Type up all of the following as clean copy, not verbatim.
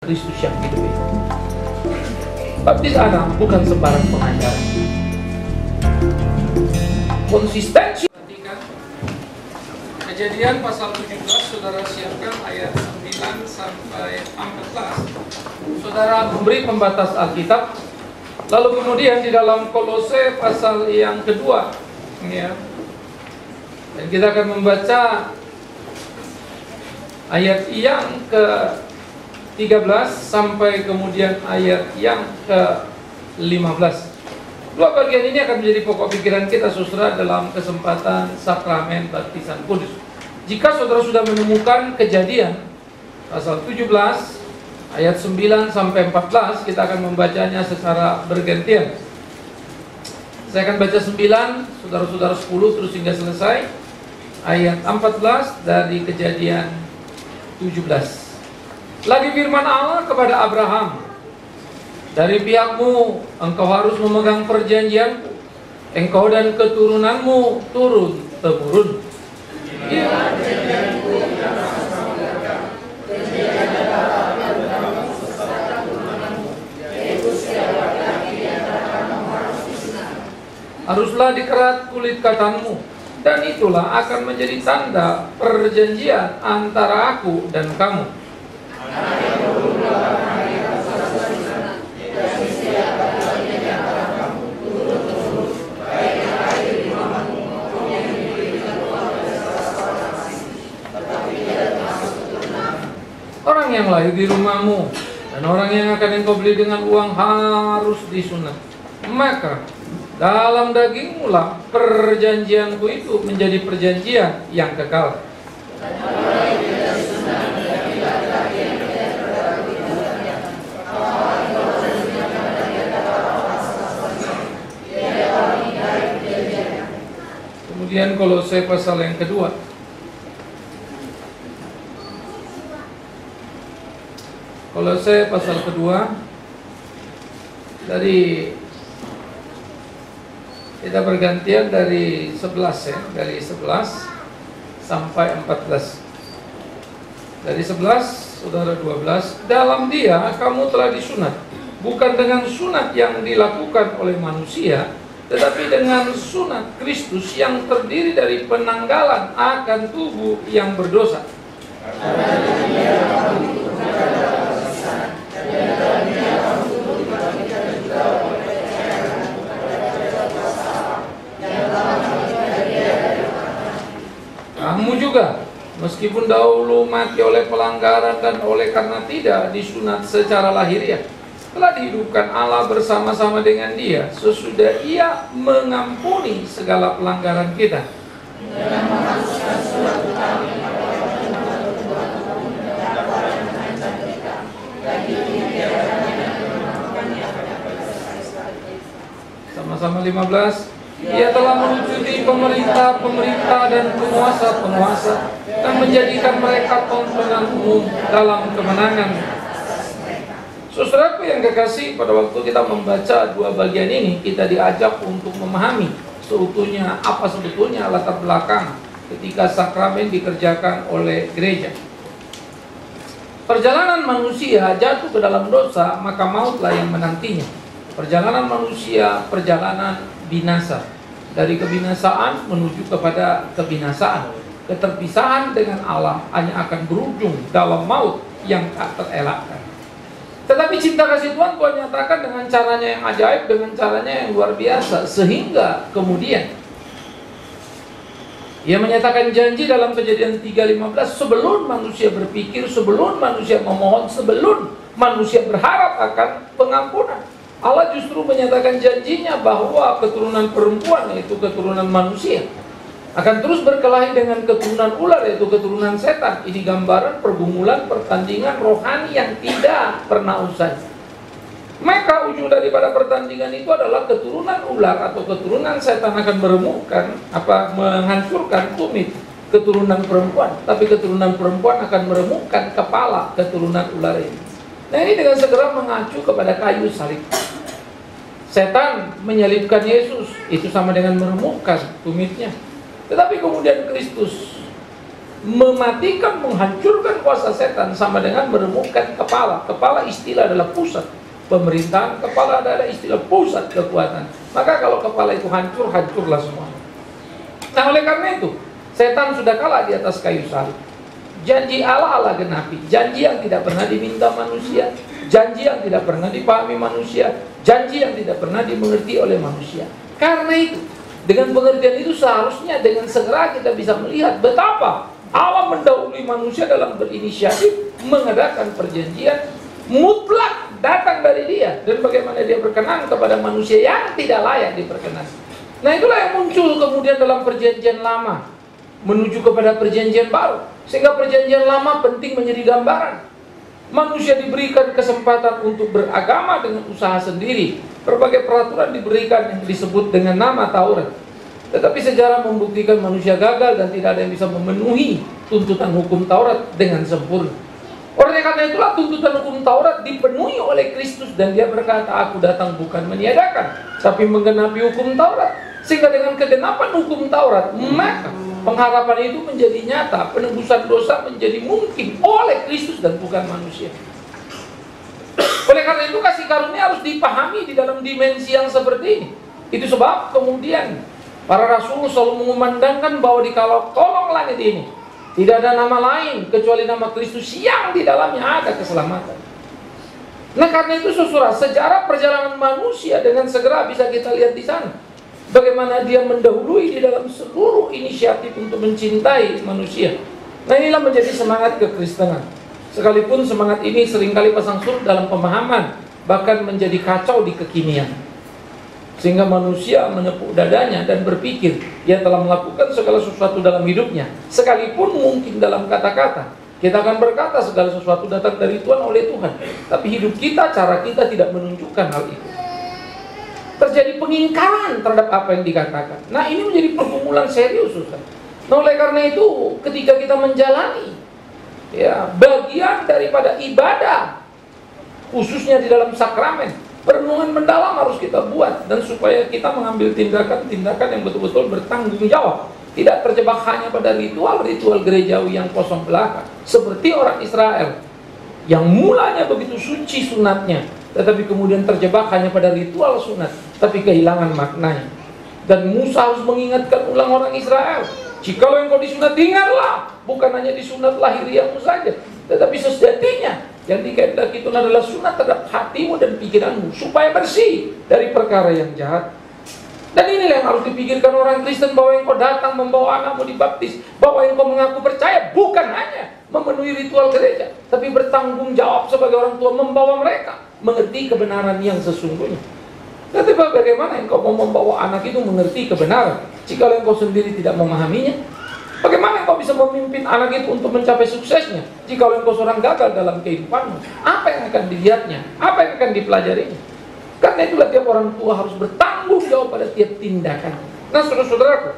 Kristus yang hidup itu. Baptis anak bukan sembarang pengajaran. Konsistensi. Perhatikan Kejadian pasal 17, saudara siapkan ayat 9 sampai 14. Saudara memberi pembatas Alkitab. Lalu kemudian di dalam Kolose pasal yang kedua, ya, dan kita akan membaca ayat yang ke-13 sampai kemudian ayat yang ke-15. Dua bagian ini akan menjadi pokok pikiran kita, saudara, dalam kesempatan sakramen baptisan kudus. Jika saudara sudah menemukan Kejadian pasal 17 ayat 9 sampai 14, kita akan membacanya secara bergantian. Saya akan baca 9, saudara-saudara 10 terus hingga selesai. Ayat 14 dari Kejadian 17. Lagi firman Allah kepada Abraham, dari pihakmu engkau harus memegang perjanjianku, engkau dan keturunanmu turun temurun. Haruslah dikerat kulit katanmu, dan itulah akan menjadi tanda perjanjian antara aku dan kamu. Orang yang lahir di rumahmu dan orang yang akan engkau beli dengan uang harus disunat. Maka dalam dagingmu lah perjanjianku itu menjadi perjanjian yang kekal. Kemudian Kolose pasal yang kedua. Kolose pasal kedua, dari kita bergantian dari 11 ya, dari 11 sampai 14. Dari 11 saudara 12, dalam dia kamu telah disunat, bukan dengan sunat yang dilakukan oleh manusia, tetapi dengan sunat Kristus yang terdiri dari penanggalan akan tubuh yang berdosa. Kamu juga, meskipun dahulu mati oleh pelanggaran dan oleh karena tidak disunat secara lahiriah, telah dihidupkan Allah bersama-sama dengan Dia sesudah Ia mengampuni segala pelanggaran kita. Sama-sama 15. Ia telah melucuti pemerintah-pemerintah dan penguasa-penguasa dan menjadikan mereka tontonan umum dalam kemenangan. Saudaraku yang kekasih, pada waktu kita membaca dua bagian ini, kita diajak untuk memahami seutuhnya apa sebetulnya latar belakang ketika sakramen dikerjakan oleh gereja. Perjalanan manusia jatuh ke dalam dosa, maka mautlah yang menantinya. Perjalanan manusia, perjalanan binasa. Dari kebinasaan menuju kepada kebinasaan. Keterpisahan dengan Allah hanya akan berujung dalam maut yang tak terelakkan. Tetapi cinta kasih Tuhan nyatakan dengan caranya yang ajaib, dengan caranya yang luar biasa, sehingga kemudian Ia menyatakan janji dalam Kejadian 3:15, sebelum manusia berpikir, sebelum manusia memohon, sebelum manusia berharap akan pengampunan, Allah justru menyatakan janjinya bahwa keturunan perempuan, yaitu keturunan manusia, akan terus berkelahi dengan keturunan ular, yaitu keturunan setan. Ini gambaran pergumulan, pertandingan rohani yang tidak pernah usai. Maka ujung daripada pertandingan itu adalah keturunan ular atau keturunan setan akan menghancurkan tumit keturunan perempuan. Tapi keturunan perempuan akan meremukkan kepala keturunan ular ini. Nah, ini dengan segera mengacu kepada kayu salib. Setan menyalibkan Yesus, itu sama dengan meremukkan tumitnya. Tetapi kemudian Kristus Mematikan, menghancurkan kuasa setan sama dengan meremukkan kepala. Kepala istilah adalah pusat pemerintahan, kepala adalah istilah pusat kekuatan. Maka kalau kepala itu hancur, hancurlah semua. Nah, oleh karena itu, setan sudah kalah di atas kayu salib. Janji Allah genapi, janji yang tidak pernah diminta manusia, janji yang tidak pernah dipahami manusia, janji yang tidak pernah dimengerti oleh manusia. Karena itu, dengan pengertian itu seharusnya dengan segera kita bisa melihat betapa Allah mendahului manusia dalam berinisiatif mengadakan perjanjian mutlak datang dari Dia, dan bagaimana Dia berkenan kepada manusia yang tidak layak diperkenan. Nah, itulah yang muncul kemudian dalam perjanjian lama menuju kepada perjanjian baru, sehingga perjanjian lama penting menjadi gambaran. Manusia diberikan kesempatan untuk beragama dengan usaha sendiri. Berbagai peraturan diberikan yang disebut dengan nama Taurat. Tetapi sejarah membuktikan manusia gagal dan tidak ada yang bisa memenuhi tuntutan hukum Taurat dengan sempurna. Oleh karena itulah tuntutan hukum Taurat dipenuhi oleh Kristus, dan Dia berkata, "Aku datang bukan meniadakan, tapi menggenapi hukum Taurat." Sehingga dengan kegenapan hukum Taurat, maka pengharapan itu menjadi nyata, penebusan dosa menjadi mungkin oleh Kristus dan bukan manusia. Oleh karena itu kasih karunia harus dipahami di dalam dimensi yang seperti ini. Itu sebab kemudian para rasul selalu mengumandangkan bahwa di kolong langit ini tidak ada nama lain kecuali nama Kristus yang di dalamnya ada keselamatan. Nah, karena itu saudara, sejarah perjalanan manusia dengan segera bisa kita lihat di sana. Bagaimana Dia mendahului di dalam seluruh inisiatif untuk mencintai manusia. Nah, inilah menjadi semangat kekristenan. Sekalipun semangat ini seringkali pasang surut dalam pemahaman, bahkan menjadi kacau di kekinian. Sehingga manusia menepuk dadanya dan berpikir Dia telah melakukan segala sesuatu dalam hidupnya. Sekalipun mungkin dalam kata-kata kita akan berkata segala sesuatu datang dari Tuhan, oleh Tuhan, tapi hidup kita, cara kita tidak menunjukkan hal itu. Terjadi pengingkaran terhadap apa yang dikatakan. Nah, ini menjadi pergumulan serius, Ustaz. Nah, oleh karena itu ketika kita menjalani bagian daripada ibadah, khususnya di dalam sakramen, perenungan mendalam harus kita buat, dan supaya kita mengambil tindakan-tindakan yang betul-betul bertanggung jawab, tidak terjebak hanya pada ritual-ritual gerejawi yang kosong belaka, seperti orang Israel yang mulanya begitu suci sunatnya, tetapi kemudian terjebak hanya pada ritual sunat, tapi kehilangan maknanya. Dan Musa harus mengingatkan ulang orang Israel, jikalau engkau disunat, ingatlah, bukan hanya disunat lahiriahmu saja, tetapi sejatinya yang dikehendaki itu adalah sunat terhadap hatimu dan pikiranmu, supaya bersih dari perkara yang jahat. Dan inilah yang harus dipikirkan orang Kristen, bahwa engkau datang membawa anakmu dibaptis, bahwa engkau mengaku percaya, bukan hanya memenuhi ritual gereja, tapi bertanggung jawab sebagai orang tua membawa mereka mengerti kebenaran yang sesungguhnya. Tetapi bagaimana engkau mau membawa anak itu mengerti kebenaran jika engkau sendiri tidak memahaminya? Bagaimana engkau bisa memimpin anak itu untuk mencapai suksesnya jika engkau seorang gagal dalam kehidupanmu? Apa yang akan dilihatnya? Apa yang akan dipelajarinya? Karena itulah tiap orang tua harus bertanggung jawab pada tiap tindakan. Nah, saudara-saudaraku,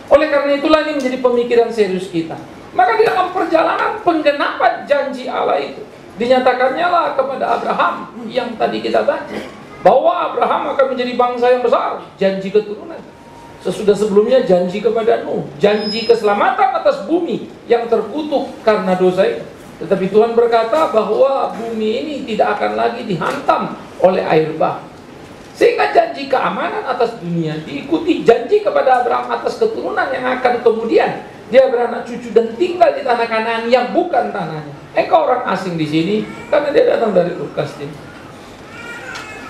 oleh karena itulah ini menjadi pemikiran serius kita. Maka di dalam perjalanan penggenapan janji Allah itu dinyatakannya lah kepada Abraham yang tadi kita baca, bahwa Abraham akan menjadi bangsa yang besar, janji keturunan. Sesudah sebelumnya janji kepada Nuh, janji keselamatan atas bumi yang terkutuk karena dosa itu. Tetapi Tuhan berkata bahwa bumi ini tidak akan lagi dihantam oleh air bah. Sehingga janji keamanan atas dunia diikuti janji kepada Abraham atas keturunan yang akan kemudian dia beranak cucu dan tinggal di tanah Kanaan yang bukan tanahnya. Engkau orang asing di sini karena dia datang dari Ur Kasdim.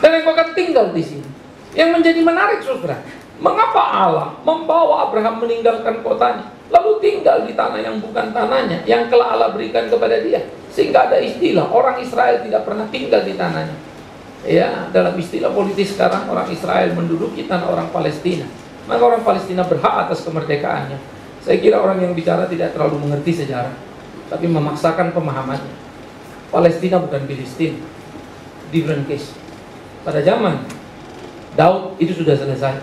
Dan engkau akan tinggal di sini. Yang menjadi menarik, saudara, mengapa Allah membawa Abraham meninggalkan kotanya, lalu tinggal di tanah yang bukan tanahnya, yang telah Allah berikan kepada dia? Sehingga ada istilah orang Israel tidak pernah tinggal di tanahnya. Ya, dalam istilah politis sekarang, orang Israel menduduki tanah orang Palestina. Maka orang Palestina berhak atas kemerdekaannya. Saya kira orang yang bicara tidak terlalu mengerti sejarah, tapi memaksakan pemahamannya. Palestina bukan Filistin, different case. Pada zaman Daud itu sudah selesai.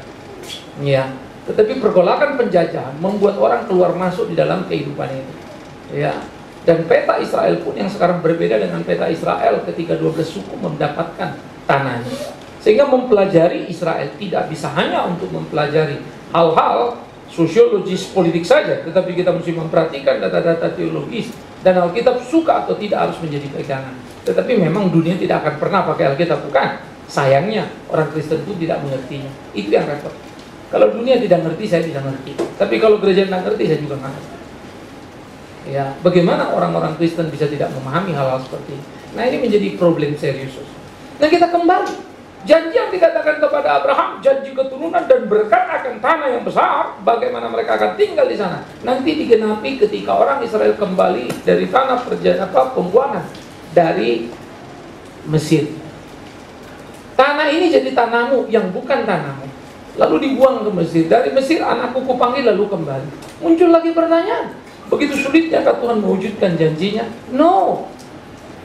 Ya, tetapi pergolakan penjajahan membuat orang keluar masuk di dalam kehidupan ini. Ya, dan peta Israel pun yang sekarang berbeda dengan peta Israel ketika 12 suku mendapatkan tanahnya. Sehingga mempelajari Israel tidak bisa hanya untuk mempelajari hal-hal sosiologis politik saja, tetapi kita mesti memperhatikan data-data teologis, dan Alkitab suka atau tidak harus menjadi pegangan. Tetapi memang dunia tidak akan pernah pakai Alkitab, bukan? Sayangnya orang Kristen itu tidak mengertinya. Itu yang repot. Kalau dunia tidak ngerti, saya tidak ngerti. Tapi kalau gereja tidak ngerti, saya juga nggak ngerti. Ya, bagaimana orang-orang Kristen bisa tidak memahami hal-hal seperti ini? Nah, ini menjadi problem serius. Nah, kita kembali. Janji yang dikatakan kepada Abraham, janji keturunan dan berkat akan tanah yang besar, bagaimana mereka akan tinggal di sana. Nanti digenapi ketika orang Israel kembali dari tanah pembuangan dari Mesir. Tanah ini jadi tanahmu yang bukan tanahmu. Lalu dibuang ke Mesir. Dari Mesir anakku kupanggil lalu kembali. Muncul lagi pertanyaan, begitu sulitnya Tuhan mewujudkan janjinya? No.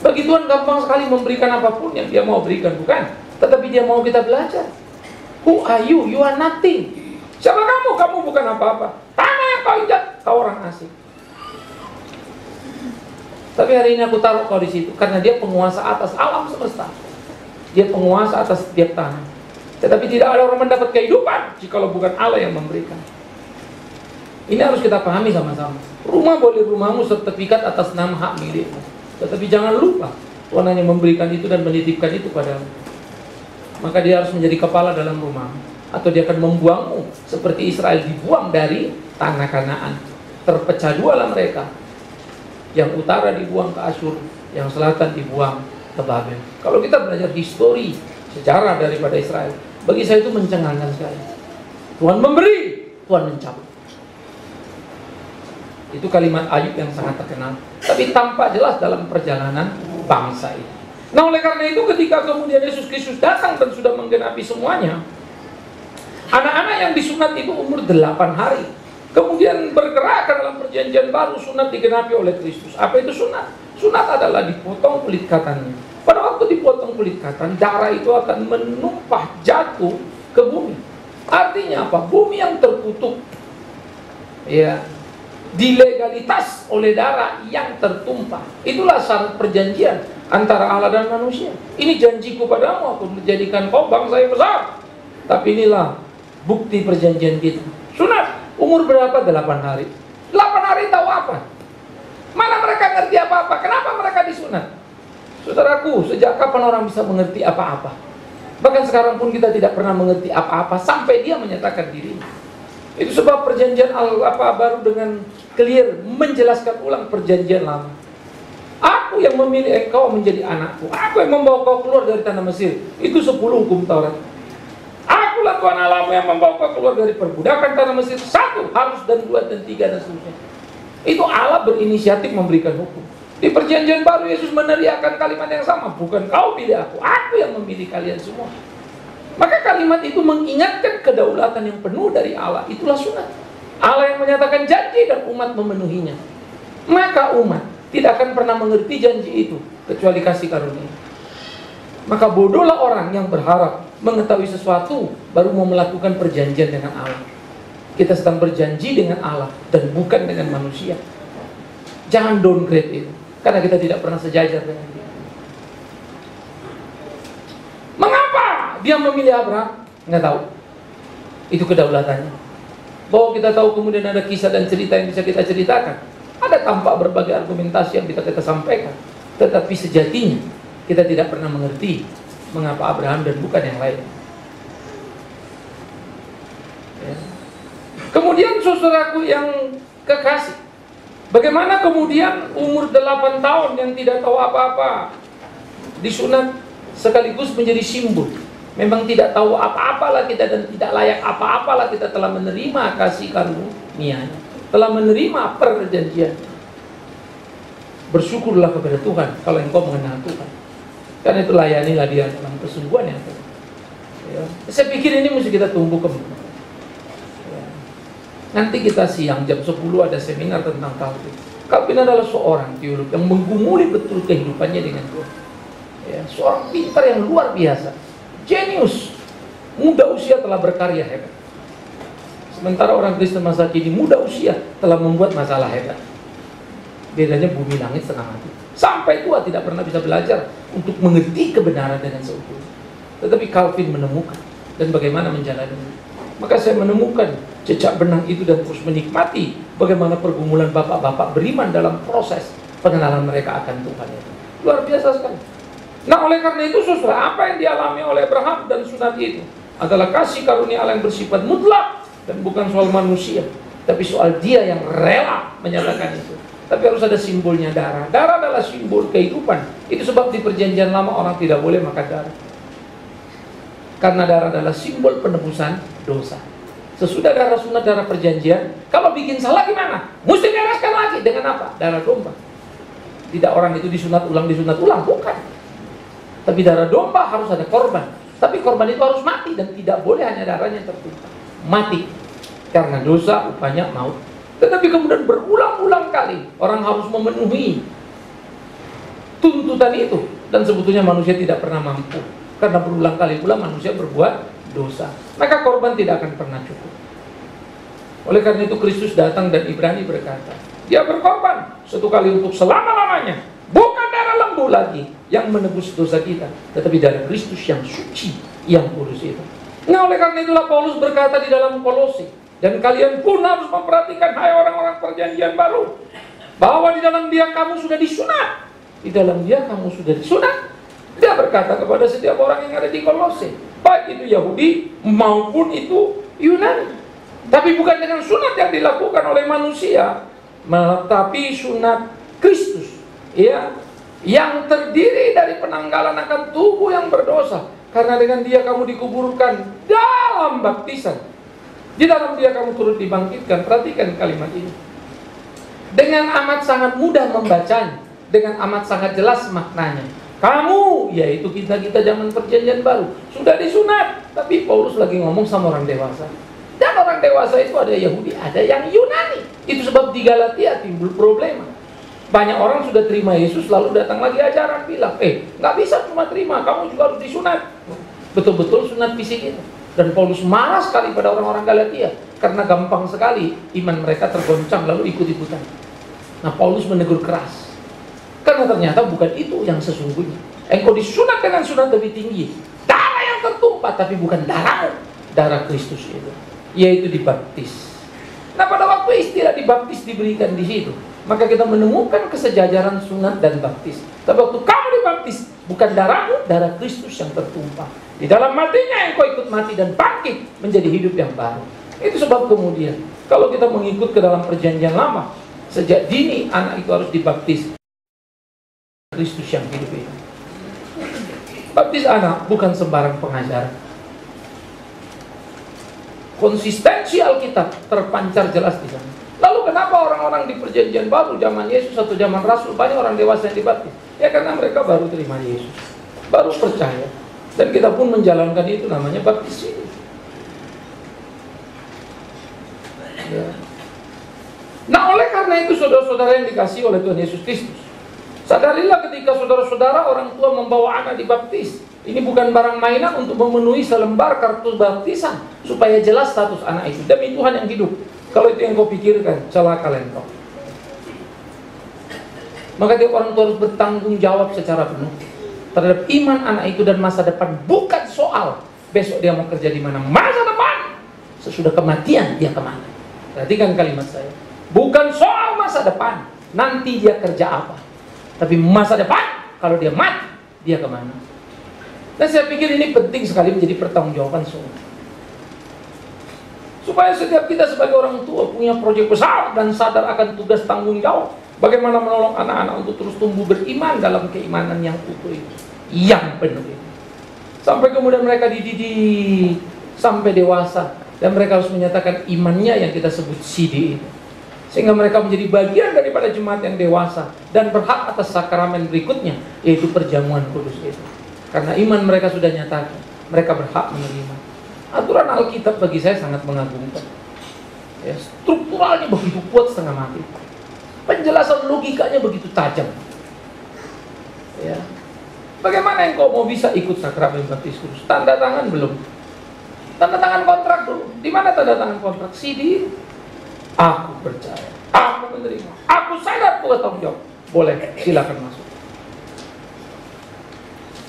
Bagi Tuhan gampang sekali memberikan apapun yang Dia mau berikan, bukan? Tetapi Dia mau kita belajar. Who are you? You are nothing. Siapa kamu? Kamu bukan apa-apa. Tanah yang kau injak, kau orang asing. Tapi hari ini aku taruh kau di situ karena Dia penguasa atas alam semesta. Dia penguasa atas setiap tanah. Tetapi tidak ada orang mendapat kehidupan jikalau bukan Allah yang memberikan. Ini harus kita pahami sama-sama. Rumah boleh rumahmu sertifikat atas nama hak milikmu. Tetapi jangan lupa Tuhan hanya memberikan itu dan menitipkan itu padamu. Maka dia harus menjadi kepala dalam rumah, atau dia akan membuangmu seperti Israel dibuang dari tanah Kanaan. Terpecah dualah mereka. Yang utara dibuang ke Asyur, yang selatan dibuang ke Babel. Kalau kita belajar histori, sejarah daripada Israel, bagi saya itu mencengangkan sekali. Tuhan memberi, Tuhan mencabut. Itu kalimat Ayub yang sangat terkenal, tapi tampak jelas dalam perjalanan bangsa ini. Nah, oleh karena itu ketika kemudian Yesus Kristus datang dan sudah menggenapi semuanya, anak-anak yang disunat itu umur 8 hari. Kemudian bergerak ke dalam perjanjian baru, sunat digenapi oleh Kristus. Apa itu sunat? Sunat adalah dipotong kulit katannya. Pada waktu dipotong kulit katan, darah itu akan menumpah jatuh ke bumi. Artinya apa? Bumi yang terkutuk, ya, dilegalitas oleh darah yang tertumpah. Itulah syarat perjanjian antara Allah dan manusia. Ini janjiku padamu, aku menjadikan kau bangsa yang besar. Tapi inilah bukti perjanjian kita. Sunat, umur berapa? 8 hari. 8 hari tahu apa? Mana mereka ngerti apa-apa? Kenapa mereka disunat? Saudaraku, sejak kapan orang bisa mengerti apa-apa? Bahkan sekarang pun kita tidak pernah mengerti apa-apa sampai Dia menyatakan dirinya. Itu sebab perjanjian baru dengan clear menjelaskan ulang perjanjian lama. Aku yang memilih engkau menjadi anakku. Aku yang membawa kau keluar dari tanah Mesir. Itu 10 hukum Taurat. Akulah Tuhan Allahmu yang membawa kau keluar dari perbudakan tanah Mesir. 1, harus, dan 2, dan 3, dan seterusnya. Itu Allah berinisiatif memberikan hukum. Di perjanjian baru Yesus meneriakkan kalimat yang sama. Bukan kau pilih aku yang memilih kalian semua. Maka kalimat itu mengingatkan kedaulatan yang penuh dari Allah. Itulah sunat. Allah yang menyatakan janji dan umat memenuhinya. Maka umat tidak akan pernah mengerti janji itu kecuali kasih karunia. Maka bodohlah orang yang berharap mengetahui sesuatu baru mau melakukan perjanjian dengan Allah. Kita sedang berjanji dengan Allah dan bukan dengan manusia. Jangan downgrade itu, karena kita tidak pernah sejajar dengan dia. Mengapa dia memilih Abraham? Nggak tahu. Itu kedaulatannya. Bahwa kita tahu kemudian ada kisah dan cerita yang bisa kita ceritakan. Ada tampak berbagai argumentasi yang bisa kita sampaikan. Tetapi sejatinya kita tidak pernah mengerti mengapa Abraham dan bukan yang lain. Ya. Kemudian saudaraku yang kekasih, bagaimana kemudian umur 8 tahun yang tidak tahu apa-apa disunat sekaligus menjadi simbol. Memang tidak tahu apa-apalah kita dan tidak layak apa-apalah kita telah menerima kasih karunia-Nya, telah menerima perjanjian. Bersyukurlah kepada Tuhan kalau engkau mengenal Tuhan. Karena itu layanilah Dia dalam kesungguhan yang penuh. Ya. Saya pikir ini mesti kita tumbuh kembali. Ya. Nanti kita siang jam 10 ada seminar tentang Calvin. Calvin adalah seorang teolog yang menggumuli betul kehidupannya dengan Tuhan. Ya. Seorang pintar yang luar biasa. Jenius. Muda usia telah berkarya hebat. Sementara orang Kristen masa kini muda usia telah membuat masalah hebat. Bedanya bumi langit setengah mati. Sampai tua tidak pernah bisa belajar untuk mengerti kebenaran dengan seutuhnya. Tetapi Calvin menemukan dan bagaimana menjalani. Maka saya menemukan jejak benang itu dan terus menikmati bagaimana pergumulan bapak-bapak beriman dalam proses pengenalan mereka akan Tuhan itu. Luar biasa sekali. Nah, oleh karena itu saudara, apa yang dialami oleh Abraham dan sunat itu adalah kasih karunia Allah yang bersifat mutlak dan bukan soal manusia, tapi soal dia yang rela menyatakan itu. Tapi harus ada simbolnya darah. Darah adalah simbol kehidupan. Itu sebab di perjanjian lama orang tidak boleh makan darah. Karena darah adalah simbol penebusan dosa. Sesudah darah sunat, darah perjanjian, kalau bikin salah gimana? Mesti bereskan lagi dengan apa? Darah domba. Tidak orang itu disunat ulang, bukan. Tapi darah domba harus ada korban. Tapi korban itu harus mati dan tidak boleh hanya darahnya yang tertumpah. Mati. Karena dosa upahnya maut. Tetapi kemudian berulang-ulang kali orang harus memenuhi tuntutan itu. Dan sebetulnya manusia tidak pernah mampu. Karena berulang kali pula manusia berbuat dosa. Maka korban tidak akan pernah cukup. Oleh karena itu Kristus datang dan Ibrani berkata, dia berkorban satu kali untuk selama-lamanya. Bukan darah lembu lagi yang menebus dosa kita, tetapi darah Kristus yang suci, yang kudus itu. Nah, oleh karena itulah Paulus berkata di dalam Kolose, dan kalian pun harus memperhatikan, hai orang-orang perjanjian baru, bahwa di dalam dia kamu sudah disunat. Di dalam dia kamu sudah disunat. Dia berkata kepada setiap orang yang ada di Kolose, baik itu Yahudi maupun itu Yunani. Tapi bukan dengan sunat yang dilakukan oleh manusia, tetapi sunat Kristus, ya, yang terdiri dari penanggalan akan tubuh yang berdosa. Karena dengan dia kamu dikuburkan dalam baptisan. Di dalam dia kamu turut dibangkitkan. Perhatikan kalimat ini. Dengan amat sangat mudah membacanya, dengan amat sangat jelas maknanya. Kamu, yaitu kita zaman perjanjian baru, sudah disunat. Tapi Paulus lagi ngomong sama orang dewasa. Dan orang dewasa itu ada Yahudi, ada yang Yunani. Itu sebab di Galatia timbul problema. Banyak orang sudah terima Yesus, lalu datang lagi ajaran bilang, nggak bisa cuma terima, kamu juga harus disunat. Betul-betul sunat fisik itu. Dan Paulus marah sekali pada orang-orang Galatia, karena gampang sekali iman mereka tergoncang lalu ikut-ikutan. Nah, Paulus menegur keras, karena ternyata bukan itu yang sesungguhnya. Engkau disunat dengan sunat lebih tinggi, darah yang tertumpah, tapi bukan darah Kristus itu, yaitu dibaptis. Nah, pada waktu istilah dibaptis diberikan di situ, maka kita menemukan kesejajaran sunat dan baptis. Tapi waktu kamu dibaptis, bukan darahmu, darah Kristus yang tertumpah. Di dalam matinya engkau ikut mati dan bangkit menjadi hidup yang baru. Itu sebab kemudian, kalau kita mengikut ke dalam perjanjian lama, sejak dini anak itu harus dibaptis. Kristus yang hidup itu. Baptis anak bukan sembarang pengajaran. Konsistensi Alkitab terpancar jelas di sana. Lalu kenapa orang-orang di perjanjian baru zaman Yesus atau zaman Rasul banyak orang dewasa yang dibaptis? Ya karena mereka baru terima Yesus, baru percaya. Dan kita pun menjalankan itu, namanya baptis ini. Ya. Nah, oleh karena itu saudara-saudara yang dikasihi oleh Tuhan Yesus Kristus, sadarilah ketika saudara-saudara orang tua membawa anak dibaptis, ini bukan barang mainan untuk memenuhi selembar kartu baptisan supaya jelas status anak itu. Demi Tuhan yang hidup. Kalau itu yang kau pikirkan, celaka engkau. Maka tiap orang tua harus bertanggung jawab secara penuh terhadap iman anak itu dan masa depan. Bukan soal besok dia mau kerja di mana, masa depan. Sesudah kematian dia kemana. Perhatikan kalimat saya. Bukan soal masa depan, nanti dia kerja apa, tapi masa depan, kalau dia mati, dia kemana. Dan saya pikir ini penting sekali menjadi pertanggungjawaban semua. Supaya setiap kita sebagai orang tua punya proyek besar dan sadar akan tugas tanggung jawab. Bagaimana menolong anak-anak untuk terus tumbuh beriman dalam keimanan yang utuh itu, yang penuh itu. Sampai kemudian mereka dididik sampai dewasa, dan mereka harus menyatakan imannya yang kita sebut CD itu. Sehingga mereka menjadi bagian daripada jemaat yang dewasa dan berhak atas sakramen berikutnya, yaitu perjamuan kudus itu. Karena iman mereka sudah nyatakan, mereka berhak menerima. Aturan Alkitab bagi saya sangat mengagumkan. Ya, strukturalnya begitu kuat setengah mati. Penjelasan logikanya begitu tajam. Ya. Bagaimana engkau mau bisa ikut sakramen baptis kudus? Tanda tangan belum? Tanda tangan kontrak dulu. Di mana tanda tangan kontrak? CD. Aku percaya, aku menerima, aku sadar tugas tanggung jawab. Boleh, silakan masuk.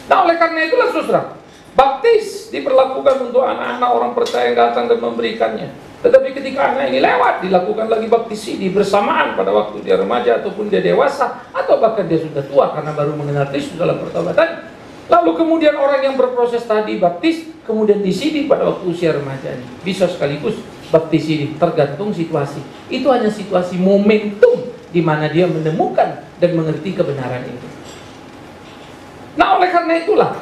Nah, oleh karena itulah saudara, Baptis diperlakukan untuk anak-anak orang percaya yang datang dan memberikannya. Tetapi ketika anak ini lewat, dilakukan lagi baptisidi bersamaan pada waktu dia remaja ataupun dia dewasa, atau bahkan dia sudah tua karena baru mengenal Kristus dalam pertobatan. Lalu kemudian orang yang berproses tadi baptis, kemudian disidi pada waktu usia remajanya. Bisa sekaligus baptisidi, tergantung situasi. Itu hanya situasi momentum di mana dia menemukan dan mengerti kebenaran itu. Nah, oleh karena itulah,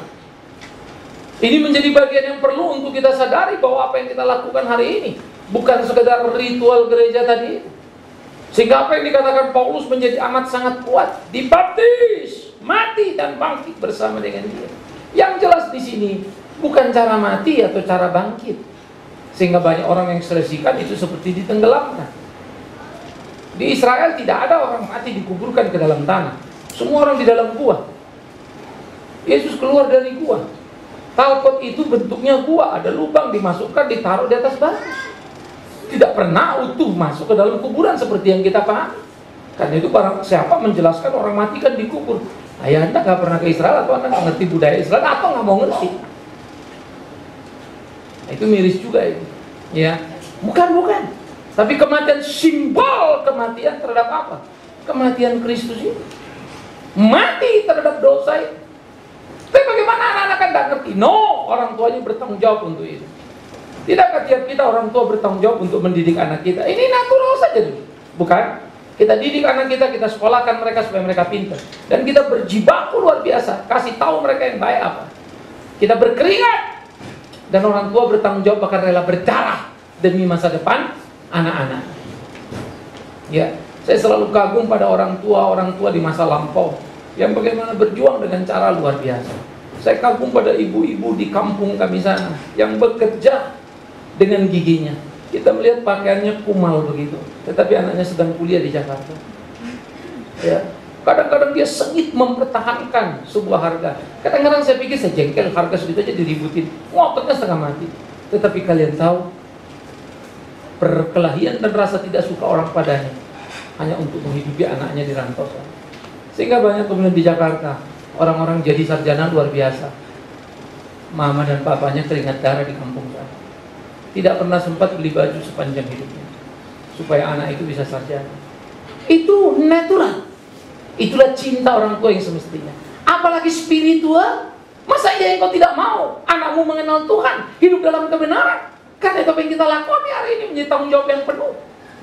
ini menjadi bagian yang perlu untuk kita sadari bahwa apa yang kita lakukan hari ini bukan sekedar ritual gereja tadi. Sehingga apa yang dikatakan Paulus menjadi amat sangat kuat. Dibaptis, mati dan bangkit bersama dengan dia. Yang jelas di sini bukan cara mati atau cara bangkit. Sehingga banyak orang yang selesikan itu seperti ditenggelamkan. Di Israel tidak ada orang mati dikuburkan ke dalam tanah. Semua orang di dalam gua. Yesus keluar dari gua. Talkot itu bentuknya gua, ada lubang dimasukkan, ditaruh di atas batu. Tidak pernah utuh masuk ke dalam kuburan seperti yang kita paham. Karena itu barang siapa menjelaskan orang mati kan dikubur. Ayah Anda gak pernah ke Israel, atau Anda gak ngerti budaya Israel, atau gak mau ngerti. Nah, itu miris juga itu. Ya, bukan. Tapi kematian, simbol kematian terhadap apa? Kematian Kristus itu. Mati terhadap dosa itu. Tapi bagaimana anak-anak kan gak ngerti? No, orang tuanya bertanggung jawab untuk itu. Tidakkah tiap kita orang tua bertanggung jawab untuk mendidik anak kita? Ini natural saja dulu, bukan? Kita didik anak kita, kita sekolahkan mereka supaya mereka pintar. Dan kita berjibaku luar biasa, kasih tahu mereka yang baik apa. Kita berkeringat. Dan orang tua bertanggung jawab bahkan rela berdarah demi masa depan anak-anak. Ya, saya selalu kagum pada orang tua di masa lampau yang bagaimana berjuang dengan cara luar biasa. Saya kagum pada ibu-ibu di kampung kami sana yang bekerja dengan giginya. Kita melihat pakaiannya kumal begitu, tetapi anaknya sedang kuliah di Jakarta. Ya, kadang-kadang dia sengit mempertahankan sebuah harga. Kadang-kadang saya pikir, saya jengkel, harga segitu aja diributin, ngototnya setengah mati. Tetapi kalian tahu, perkelahian dan rasa tidak suka orang padanya hanya untuk menghidupi anaknya di rantau. Sehingga banyak kemudian di Jakarta orang-orang jadi sarjana luar biasa. Mama dan papanya keringat darah di kampung sana. Tidak pernah sempat beli baju sepanjang hidupnya supaya anak itu bisa sarjana. Itu natural. Itulah cinta orang tua yang semestinya. Apalagi spiritual. Masa iya engkau tidak mau anakmu mengenal Tuhan, hidup dalam kebenaran? Karena itu apa yang kita lakukan hari ini menjadi tanggung jawab yang penuh,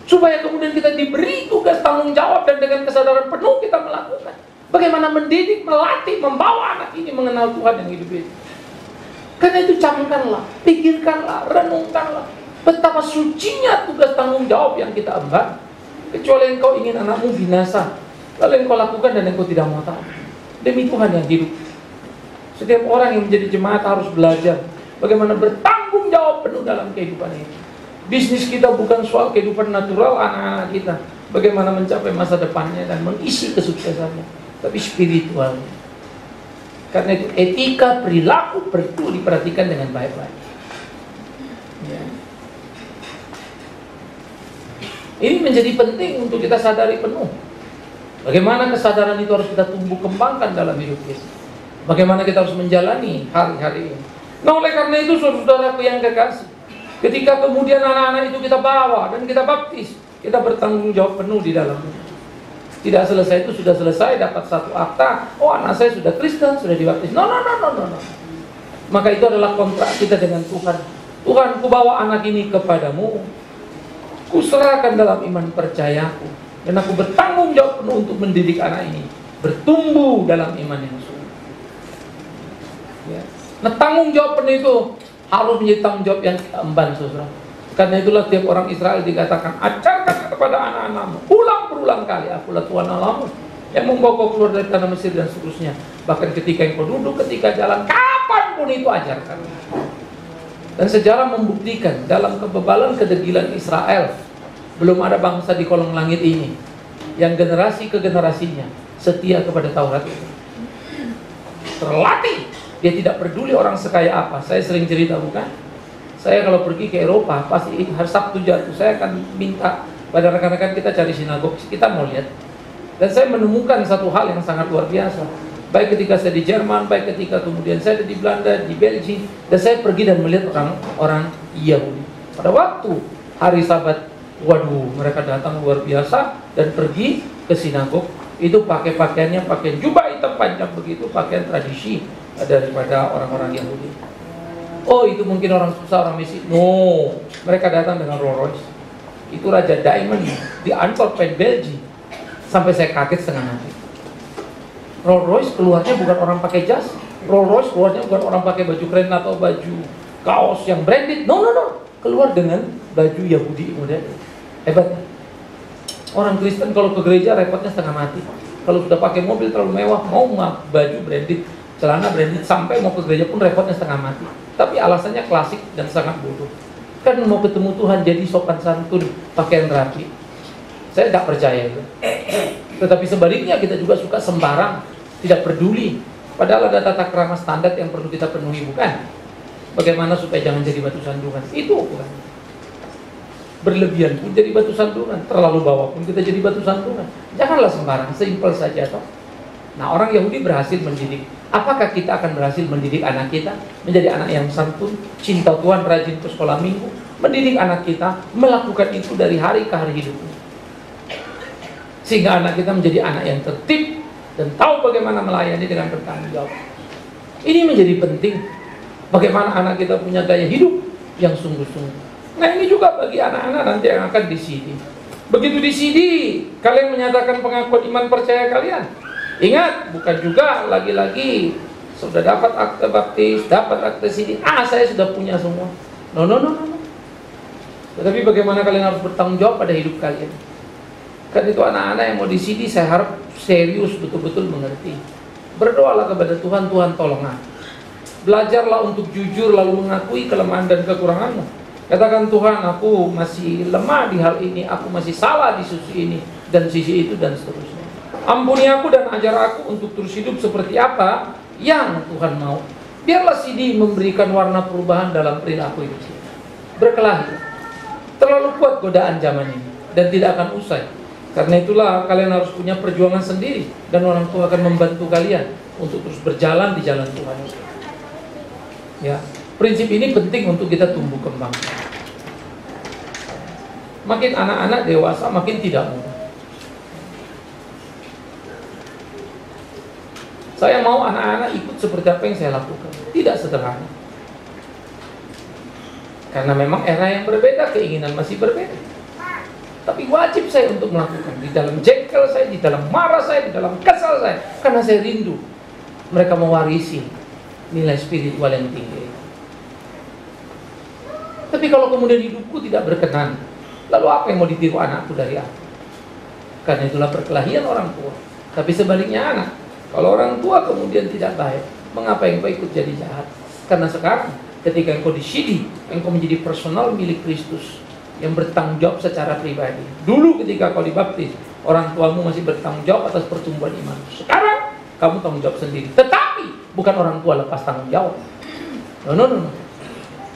supaya kemudian kita diberi tugas tanggung jawab dan dengan kesadaran penuh kita melakukan. Bagaimana mendidik, melatih, membawa anak ini mengenal Tuhan yang hidup itu. Karena itu camkanlah, pikirkanlah, renungkanlah betapa sucinya tugas tanggung jawab yang kita emban. Kecuali engkau ingin anakmu binasa, lalu engkau lakukan dan engkau tidak mau tahu. Demi Tuhan yang hidup. Setiap orang yang menjadi jemaat harus belajar bagaimana bertanggung jawab penuh dalam kehidupan ini. Bisnis kita bukan soal kehidupan natural anak-anak kita, bagaimana mencapai masa depannya dan mengisi kesuksesannya, tapi spiritualnya. Karena itu etika perilaku perlu diperhatikan dengan baik-baik. Ya. Ini menjadi penting untuk kita sadari penuh. Bagaimana kesadaran itu harus kita tumbuh kembangkan dalam hidup kita. Bagaimana kita harus menjalani hari-hari ini. Nah, oleh karena itu saudara-saudaraku yang kekasih, ketika kemudian anak-anak itu kita bawa dan kita baptis, kita bertanggung jawab penuh di dalamnya. Tidak selesai itu sudah selesai, dapat satu akta, oh anak saya sudah Kristen, sudah dibaptis. No. Maka itu adalah kontrak kita dengan Tuhan. Tuhan, ku bawa anak ini kepadamu, ku serahkan dalam iman percayaku, dan aku bertanggung jawab penuh untuk mendidik anak ini bertumbuh dalam iman yang sungguh. Ya. Nah, tanggung jawab penuh itu harus menjadi tanggung jawab yang kita emban, saudara. Karena itulah tiap orang Israel dikatakan, ajarkan kepada anak-anakmu berulang kali, akulah Tuhan Allahmu yang membawa kau keluar dari tanah Mesir dan seterusnya. Bahkan ketika engkau duduk, ketika jalan, kapanpun itu ajarkan. Dan sejarah membuktikan dalam kebebalan kedegilan Israel, belum ada bangsa di kolong langit ini yang generasi ke generasinya setia kepada Taurat itu. Terlatih, dia tidak peduli orang sekaya apa. Saya sering cerita, bukan? Saya kalau pergi ke Eropa, pasti hari Sabtu jatuh, saya akan minta pada rekan-rekan kita cari sinagog, kita mau lihat. Dan saya menemukan satu hal yang sangat luar biasa. baik ketika saya di Jerman, baik ketika kemudian saya di Belanda, di Belgia, dan saya pergi dan melihat orang Yahudi. Pada waktu hari Sabat, waduh, mereka datang luar biasa dan pergi ke sinagog. Itu pakai pakaiannya, pakaian jubah hitam panjang begitu, pakaian tradisi daripada orang-orang Yahudi. Oh, itu mungkin orang susah, orang miskin. No, mereka datang dengan Rolls Royce. Itu Raja Diamond di Antwerpen, Belgia. Sampai saya kaget setengah mati. Rolls Royce keluarnya bukan orang pakai jas. Rolls Royce keluarnya bukan orang pakai baju keren atau baju kaos yang branded. No. Keluar dengan baju Yahudi modern. Hebat. Orang Kristen kalau ke gereja repotnya setengah mati. Kalau sudah pakai mobil terlalu mewah, mau baju branded, celana branded, sampai mau ke gereja pun repotnya setengah mati. Tapi alasannya klasik dan sangat bodoh. Kan mau ketemu Tuhan jadi sopan santun, pakaian rapi. Saya tidak percaya itu. Tetapi sebaliknya kita juga suka sembarang, tidak peduli. Padahal ada tata krama standar yang perlu kita penuhi, bukan? Bagaimana supaya jangan jadi batu sandungan? Itu ukuran. Berlebihan pun jadi batu sandungan, terlalu bawah pun kita jadi batu sandungan. Janganlah sembarang, simpel saja toh. Nah, orang Yahudi berhasil mendidik. Apakah kita akan berhasil mendidik anak kita menjadi anak yang santun, cinta Tuhan, rajin ke sekolah minggu, mendidik anak kita melakukan itu dari hari ke hari hidupnya, sehingga anak kita menjadi anak yang tertib dan tahu bagaimana melayani dengan bertanggung jawab. Ini menjadi penting. Bagaimana anak kita punya gaya hidup yang sungguh-sungguh. Nah, ini juga bagi anak-anak nanti yang akan disidi. Begitu disidi, kalian menyatakan pengakuan iman percaya kalian. Ingat, bukan juga lagi-lagi sudah dapat akte baptis, dapat akte sidi. Saya sudah punya semua. No. Tetapi bagaimana kalian harus bertanggung jawab pada hidup kalian. Kan itu anak-anak yang mau disidi, saya harap serius betul-betul mengerti. Berdoalah kepada Tuhan, Tuhan tolong aku. Belajarlah untuk jujur lalu mengakui kelemahan dan kekuranganmu. Katakan, Tuhan, aku masih lemah di hal ini, aku masih salah di sisi ini dan sisi itu dan seterusnya. Ampuni aku dan ajar aku untuk terus hidup seperti apa yang Tuhan mau. Biarlah CD memberikan warna perubahan dalam perilaku hidup kita. Berkelahi. Terlalu kuat godaan zaman ini dan tidak akan usai. Karena itulah kalian harus punya perjuangan sendiri dan orang tua akan membantu kalian untuk terus berjalan di jalan Tuhan. Ya, prinsip ini penting untuk kita tumbuh kembang. Makin anak-anak dewasa, makin tidak mudah. Saya mau anak-anak ikut seperti apa yang saya lakukan. Tidak sederhana. Karena memang era yang berbeda, keinginan masih berbeda. Tapi wajib saya untuk melakukan. Di dalam jengkel saya, di dalam marah saya, di dalam kesal saya. Karena saya rindu mereka mewarisi nilai spiritual yang tinggi. Tapi kalau kemudian hidupku tidak berkenan, lalu apa yang mau ditiru anakku dari aku? Karena itulah perkelahian orang tua. Tapi sebaliknya anak, kalau orang tua kemudian tidak baik, mengapa engkau ikut jadi jahat? Karena sekarang ketika engkau disidi, engkau menjadi personal milik Kristus yang bertanggung jawab secara pribadi. Dulu ketika kau dibaptis, orang tuamu masih bertanggung jawab atas pertumbuhan iman. Sekarang kamu tanggung jawab sendiri. Tetapi bukan orang tua lepas tanggung jawab. No.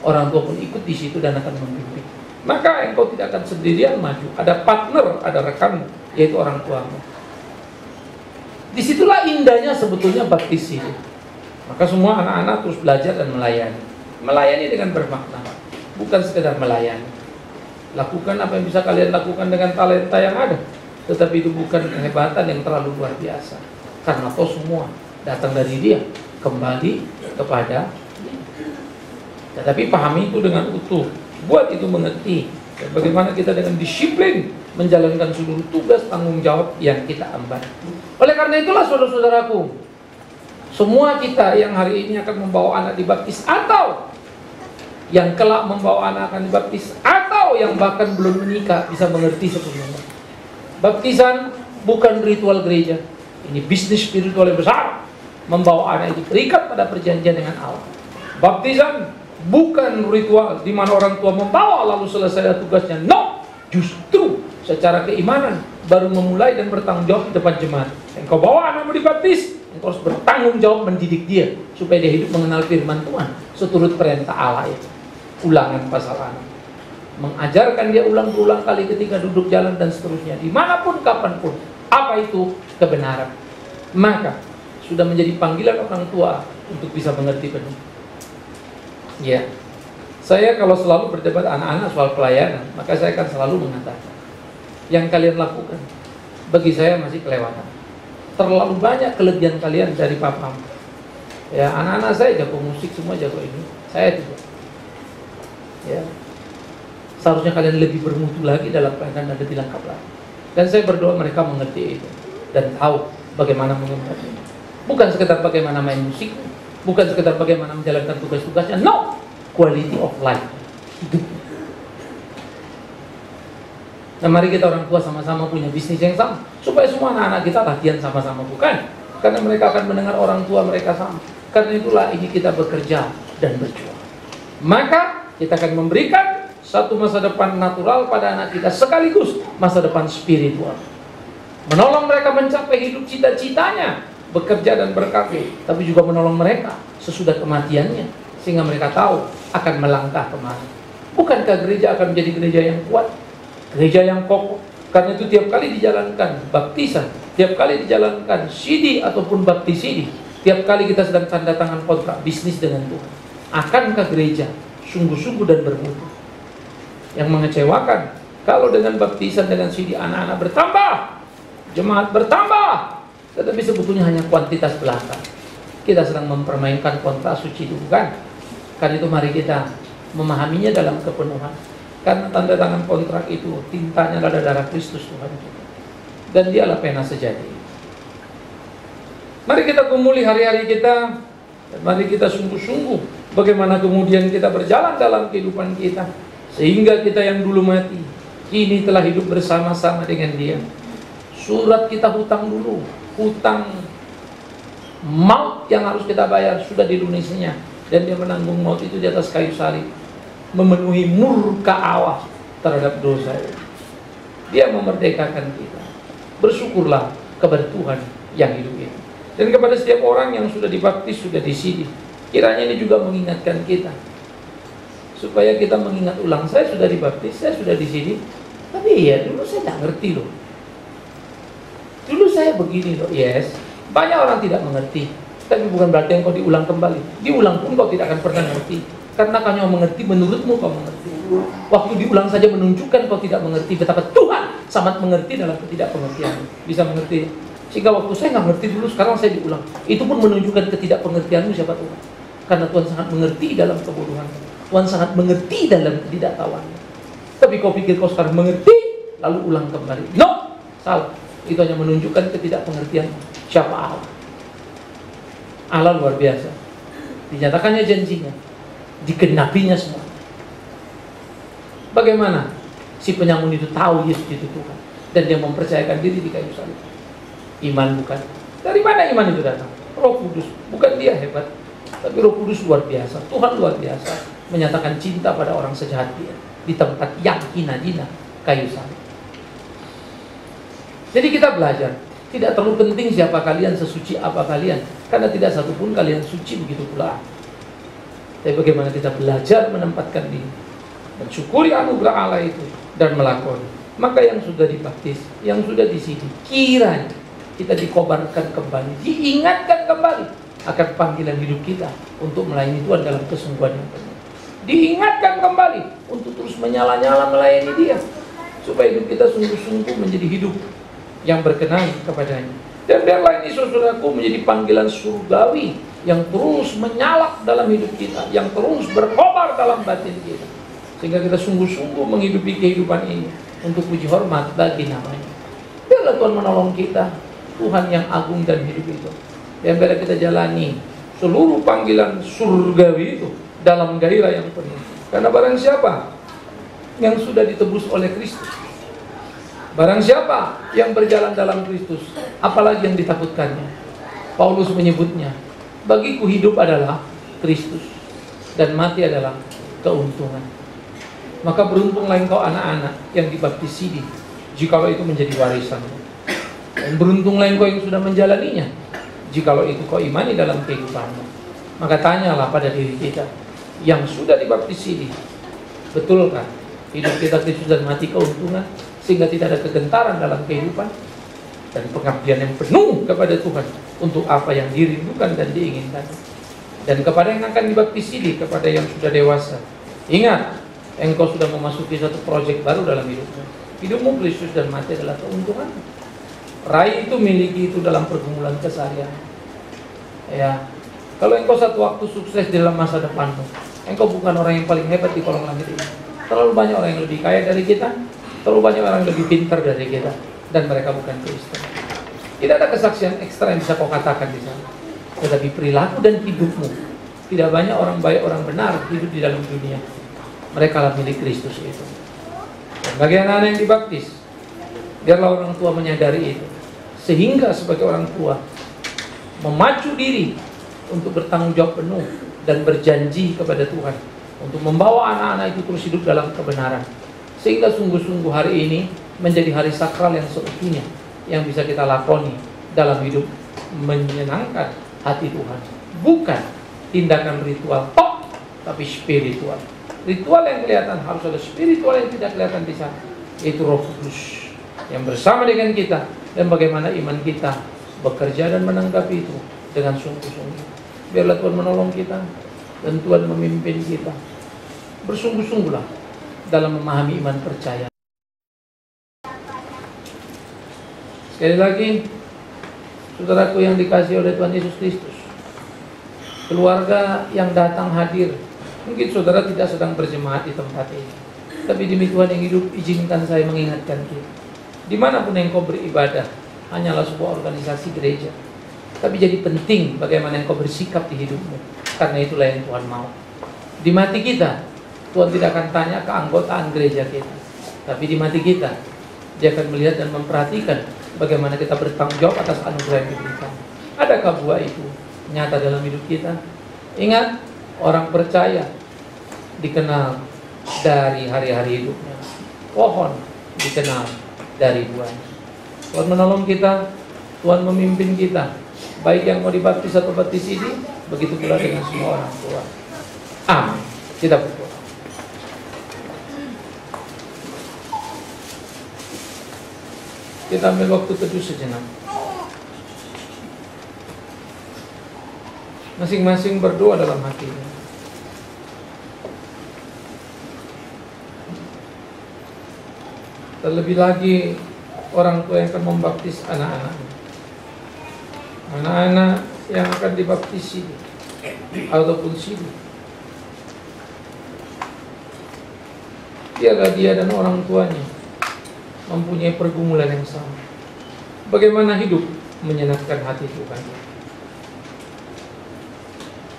Orang tua pun ikut di situ dan akan membimbing. Maka engkau tidak akan sendirian maju. Ada partner, ada rekan, yaitu orang tuamu. Disitulah indahnya sebetulnya baptis ini. Maka semua anak-anak terus belajar dan melayani. Melayani dengan bermakna, bukan sekedar melayani. Lakukan apa yang bisa kalian lakukan dengan talenta yang ada. Tetapi itu bukan kehebatan yang terlalu luar biasa. Karena toh semua datang dari Dia, kembali kepada Dia. Tetapi pahami itu dengan utuh. Buat itu mengerti. Dan bagaimana kita dengan disiplin menjalankan seluruh tugas tanggung jawab yang kita emban. Oleh karena itulah saudara-saudaraku, semua kita yang hari ini akan membawa anak dibaptis, atau yang kelak membawa anak akan dibaptis, atau yang bahkan belum menikah, bisa mengerti sepenuhnya. Baptisan bukan ritual gereja. Ini bisnis spiritual yang besar. Membawa anak itu terikat pada perjanjian dengan Allah. Baptisan bukan ritual di mana orang tua membawa lalu selesai tugasnya. No, justru secara keimanan baru memulai dan bertanggung jawab di depan jemaat. Engkau bawa anakmu dibaptis, engkau harus bertanggung jawab mendidik dia supaya dia hidup mengenal firman Tuhan seturut perintah Allah itu. Ulangan pasal 6. Mengajarkan dia ulang berulang kali ketika duduk jalan dan seterusnya, dimanapun kapanpun. Apa itu kebenaran? Maka sudah menjadi panggilan orang tua untuk bisa mengerti penuh. Ya, saya kalau selalu berdebat anak-anak soal pelayanan, maka saya akan selalu mengatakan, yang kalian lakukan bagi saya masih kelewatan. Terlalu banyak kelebihan kalian dari papamu. Ya, anak-anak saya jago musik, semua jago ini, saya tidak. Ya, seharusnya kalian lebih bermutu lagi dalam pelayanan dan lebih lengkap lagi. Dan saya berdoa mereka mengerti itu dan tahu bagaimana mengembangkannya. Bukan sekedar bagaimana main musik, bukan sekedar bagaimana menjalankan tugas-tugasnya. No, quality of life, hidup. Nah, mari kita orang tua sama-sama punya bisnis yang sama, supaya semua anak-anak kita latihan sama-sama, bukan? Karena mereka akan mendengar orang tua mereka sama. Karena itulah ini kita bekerja dan berjuang. Maka kita akan memberikan satu masa depan natural pada anak kita, sekaligus masa depan spiritual. Menolong mereka mencapai hidup cita-citanya, bekerja dan berkarya, tapi juga menolong mereka sesudah kematiannya, sehingga mereka tahu akan melangkah kemana. Bukankah gereja akan menjadi gereja yang kuat, gereja yang kokoh? Karena itu tiap kali dijalankan baptisan, tiap kali dijalankan CD ataupun baptisidi, tiap kali kita sedang tanda tangan kontrak bisnis dengan Tuhan, akankah gereja sungguh-sungguh dan bermutu? Yang mengecewakan, kalau dengan baptisan, dengan CD anak-anak bertambah, jemaat bertambah, tetapi sebetulnya hanya kuantitas belaka. Kita sedang mempermainkan kontrak suci itu, bukan? Karena itu mari kita memahaminya dalam kepenuhan. Karena tanda tangan kontrak itu tintanya adalah darah Kristus Tuhan kita, dan dialah pena sejati. Mari kita gumuli hari-hari kita, dan mari kita sungguh-sungguh bagaimana kemudian kita berjalan dalam kehidupan kita, sehingga kita yang dulu mati kini telah hidup bersama-sama dengan Dia. Surat kita hutang dulu, hutang maut yang harus kita bayar sudah dilunasinya, dan Dia menanggung maut itu di atas kayu salib, memenuhi murka Allah terhadap dosa. Dia memerdekakan kita. Bersyukurlah kepada Tuhan yang hidup ini. Dan kepada setiap orang yang sudah dibaptis, sudah disidi, kiranya ini juga mengingatkan kita, supaya kita mengingat ulang, saya sudah dibaptis, saya sudah disidi, tapi ya dulu saya tidak ngerti loh. Dulu saya begini loh. Yes, banyak orang tidak mengerti, tapi bukan berarti engkau diulang kembali. Diulang pun kau tidak akan pernah mengerti, karena kau mengerti menurutmu kau mengerti. Waktu diulang saja menunjukkan kau tidak mengerti betapa Tuhan sangat mengerti dalam ketidakpengertian. Bisa mengerti? Sehingga waktu saya nggak ngerti dulu, sekarang saya diulang. Itu pun menunjukkan ketidakpengertianmu siapa Tuhan. Karena Tuhan sangat mengerti dalam kebodohan. Tuhan sangat mengerti dalam ketidaktahuan. Tapi kau pikir kau sekarang mengerti, lalu ulang kembali. No, salah. Itu hanya menunjukkan ketidakpengertian siapa Allah. Allah luar biasa. Dinyatakannya janjinya, dikenapinya semua. Bagaimana si penyamun itu tahu Yesus itu Tuhan, dan dia mempercayakan diri di kayu salib? Iman, bukan? Dari mana iman itu datang? Roh Kudus. Bukan dia hebat, tapi Roh Kudus luar biasa. Tuhan luar biasa menyatakan cinta pada orang sejahat dia di tempat yang hina-hina, kayu salib. Jadi kita belajar, tidak terlalu penting siapa kalian, sesuci apa kalian, karena tidak satupun kalian suci, begitu pula. Tapi bagaimana kita belajar menempatkan diri, mensyukuri anugerah Allah itu, dan melakoni. Maka yang sudah dibaptis, yang sudah disidi, kiranya kita dikobarkan kembali, diingatkan kembali akan panggilan hidup kita untuk melayani Tuhan dalam kesungguhan yang penuh. Diingatkan kembali untuk terus menyala-nyala melayani Dia, supaya hidup kita sungguh-sungguh menjadi hidup yang berkenan kepadanya. Dan biarlah ini saudaraku menjadi panggilan surgawi yang terus menyala dalam hidup kita, yang terus berkobar dalam batin kita, sehingga kita sungguh-sungguh menghidupi kehidupan ini untuk puji hormat bagi namanya. Biarlah Tuhan menolong kita, Tuhan yang agung dan hidup itu, yang biarlah kita jalani seluruh panggilan surgawi itu dalam gairah yang penuh. Karena barang siapa yang sudah ditebus oleh Kristus, barang siapa yang berjalan dalam Kristus, apalagi yang ditakutkannya? Paulus menyebutnya, bagiku hidup adalah Kristus dan mati adalah keuntungan. Maka beruntunglah engkau anak-anak yang dibaptisidi, jikalau itu menjadi warisanmu. Dan beruntunglah engkau yang sudah menjalaninya, jikalau itu kau imani dalam kehidupanmu. Maka tanyalah pada diri kita yang sudah dibaptisidi, betulkah hidup kita Kristus dan mati keuntungan, sehingga tidak ada kegentaran dalam kehidupan dan pengabdian yang penuh kepada Tuhan untuk apa yang dirindukan dan diinginkan. Dan kepada yang akan dibaptis ini, kepada yang sudah dewasa, ingat, engkau sudah memasuki satu proyek baru dalam hidupmu. Hidupmu Kristus dan mati adalah keuntungan. Raih itu, miliki itu dalam pergumulan keseharian. Ya, kalau engkau satu waktu sukses dalam masa depanmu, engkau bukan orang yang paling hebat di kolong langit ini. Terlalu banyak orang yang lebih kaya dari kita, terlalu banyak orang yang lebih pintar dari kita, dan mereka bukan Kristen. Tidak ada kesaksian ekstra yang bisa kau katakan di sana. Tetapi perilaku dan hidupmu, tidak banyak orang baik, orang benar hidup di dalam dunia. Mereka lah milik Kristus itu. Dan bagi anak-anak yang dibaptis, biarlah orang tua menyadari itu, sehingga sebagai orang tua memacu diri untuk bertanggung jawab penuh dan berjanji kepada Tuhan untuk membawa anak-anak itu terus hidup dalam kebenaran, sehingga sungguh-sungguh hari ini menjadi hari sakral yang seutuhnya yang bisa kita lakoni dalam hidup menyenangkan hati Tuhan. Bukan tindakan ritual tok, tapi spiritual. Ritual yang kelihatan harus ada, spiritual yang tidak kelihatan di sana, yaitu Roh Kudus yang bersama dengan kita, dan bagaimana iman kita bekerja dan menanggapi itu dengan sungguh-sungguh. Biarlah Tuhan menolong kita dan Tuhan memimpin kita. Bersungguh-sungguhlah dalam memahami iman percaya. Sekali lagi, saudaraku yang dikasihi oleh Tuhan Yesus Kristus, keluarga yang datang hadir, mungkin saudara tidak sedang berjemaat di tempat ini, tapi demi Tuhan yang hidup, izinkan saya mengingatkan kita, dimanapun engkau beribadah, hanyalah sebuah organisasi gereja, tapi jadi penting bagaimana engkau bersikap di hidupmu, karena itulah yang Tuhan mau. Di mati kita, Tuhan tidak akan tanya keanggotaan gereja kita, tapi di mati kita, Dia akan melihat dan memperhatikan bagaimana kita bertanggung jawab atas anugerah yang diberikan. Adakah buah itu nyata dalam hidup kita? Ingat, orang percaya dikenal dari hari-hari hidupnya. Pohon dikenal dari buahnya. Tuhan menolong kita, Tuhan memimpin kita, baik yang mau dibaptis atau baptis ini, begitu pula dengan semua orang tua. Amin. Kita berdoa. Kita ambil waktu teduh sejenak. Masing-masing berdoa dalam hatinya. Terlebih lagi orang tua yang akan membaptis anak-anaknya. Anak-anak yang akan dibaptis ini ataupun sini. Biarlah dia dan orang tuanya mempunyai pergumulan yang sama. Bagaimana hidup menyenangkan hati Tuhan.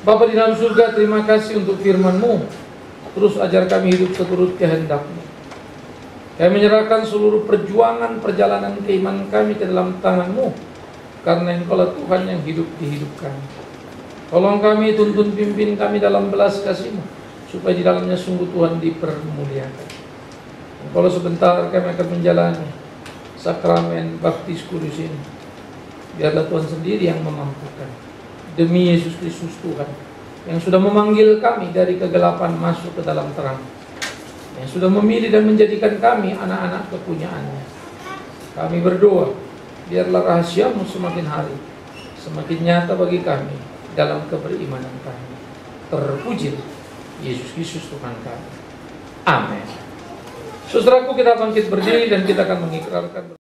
Bapa di dalam surga, terima kasih untuk firman-Mu. Terus ajar kami hidup seturut kehendak-Mu. Kami menyerahkan seluruh perjuangan perjalanan keimanan kami ke dalam tangan-Mu, karena Engkaulah Tuhan yang hidup di hidup kami. Tolong kami, tuntun pimpin kami dalam belas kasih-Mu, supaya di dalamnya sungguh Tuhan dipermuliakan. Kalau sebentar kami akan menjalani sakramen baptis kudus ini, biarlah Tuhan sendiri yang memampukan. Demi Yesus Kristus Tuhan, yang sudah memanggil kami dari kegelapan masuk ke dalam terang, yang sudah memilih dan menjadikan kami anak-anak kepunyaannya. Kami berdoa, biarlah rahasia-Mu semakin hari semakin nyata bagi kami dalam keberimanan kami. Terpuji Yesus Kristus Tuhan kami. Amin. Saudaraku, kita bangkit berdiri dan kita akan mengikrarkan.